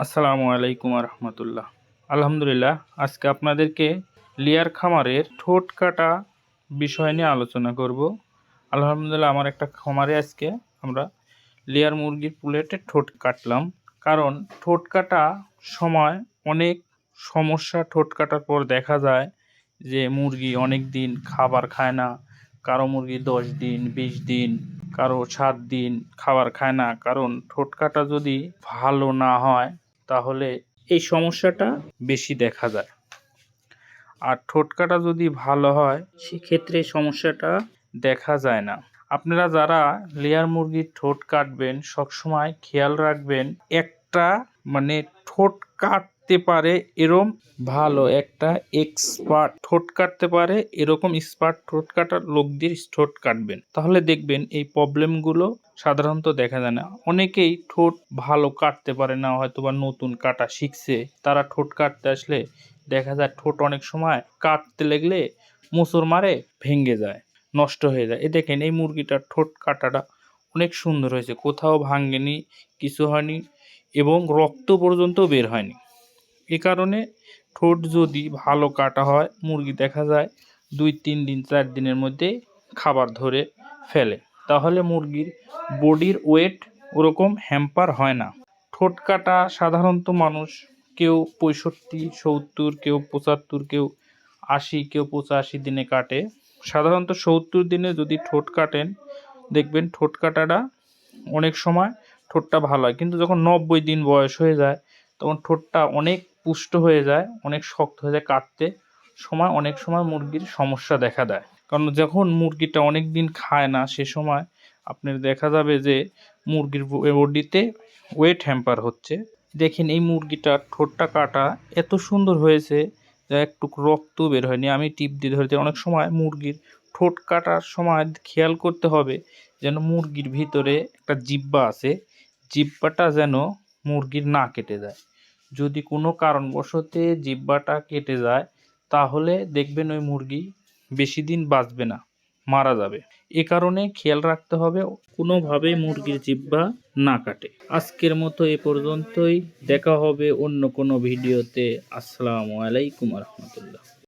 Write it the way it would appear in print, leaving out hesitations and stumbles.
আসসালামু আলাইকুম রহমতুল্লাহ। আলহামদুলিল্লাহ, আজকে আপনাদেরকে লেয়ার খামারের ঠোঁট কাটা বিষয় নিয়ে আলোচনা করব। আলহামদুলিল্লাহ, আমার একটা খামারে আজকে আমরা লেয়ার মুরগির পুলেটে ঠোঁট কাটলাম। কারণ ঠোঁট কাটা সময় অনেক সমস্যা। ঠোঁট কাটার পর দেখা যায় যে মুরগি অনেক দিন খাবার খায় না। কারো মুরগি 10 দিন, 20 দিন, কারো 7 দিন খাবার খায় না। কারণ ঠোঁট কাটা যদি ভালো না হয় তাহলে এই সমস্যাটা বেশি দেখা যায়। আর ঠোঁট কাটা যদি ভালো হয় সেক্ষেত্রে সমস্যাটা দেখা যায় না। আপনারা যারা লেয়ার মুরগির ঠোঁট কাটবেন সবসময় খেয়াল রাখবেন, একটা ঠোঁট কাটতে পারে এরকম ভালো একটা এক্সপার্ট ঠোঁট কাটতে পারে এরকম এক্সপার্ট ঠোঁট কাটার লোকদের ঠোঁট কাটবেন, তাহলে দেখবেন এই প্রবলেমগুলো সাধারণত দেখা যায় না। অনেকেই ঠোঁট ভালো কাটতে পারে না, হয়তো বা নতুন কাটা শিখছে, তারা ঠোঁট কাটতে আসলে দেখা যায় ঠোঁট অনেক সময় কাটতে লাগলে মোচড় মারে, ভেঙে যায়, নষ্ট হয়ে যায়। দেখেন এই মুরগিটার ঠোঁট কাটাটা অনেক সুন্দর হয়েছে, কোথাও ভাঙেনি, কিছু হয়নি এবং রক্ত পর্যন্ত বের হয়নি। এ কারণে ঠোঁট যদি ভালো কাটা হয় মুরগি দেখা যায় 2-3 দিন 4 দিনের মধ্যে খাবার ধরে ফেলে, তাহলে মুরগির বডির ওয়েট ওরকম হ্যাম্পার হয় না। ঠোঁট কাটা সাধারণত মানুষ কেউ 65, 70, কেউ 75, কেউ 80, কেউ 85 দিনে কাটে। সাধারণত 70 দিনে যদি ঠোঁট কাটেন দেখবেন ঠোঁট কাটাটা অনেক সময় ঠোঁটটা ভালো হয়। কিন্তু যখন 90 দিন বয়স হয়ে যায় তখন ঠোঁটটা অনেক পুষ্ট হয়ে যায়, অনেক শক্ত হয়ে যায়, কাটতে সময় অনেক সময় মুরগির সমস্যা দেখা দেয়। কারণ যখন মুরগিটা অনেক দিন খায় না সে সময় আপনার দেখা যাবে যে মুরগির বডিতে ওয়েট হ্যাম্পার হচ্ছে। দেখেন এই মুরগিটার ঠোঁটটা কাটা এত সুন্দর হয়েছে যে একটু রক্ত বের হয়নি। আমি টিপ দিয়ে ধরতে, অনেক সময় মুরগির ঠোঁট কাটার সময় খেয়াল করতে হবে যেন মুরগির ভিতরে একটা জিহ্বা আছে, জিহ্বাটা যেন মুরগির না কেটে যায়। যদি কোনো কারণবশত জিহ্বাটা কেটে যায় তাহলে দেখবেন ওই মুরগি বেশি দিন বাঁচবে না, মারা যাবে। এ কারণে খেয়াল রাখতে হবে কোনোভাবেই মুরগির জিহ্বা না কাটে। আজকের মতো এ পর্যন্তই, দেখা হবে অন্য কোনো ভিডিওতে। আসসালামু আলাইকুম রহমতুল্লাহ।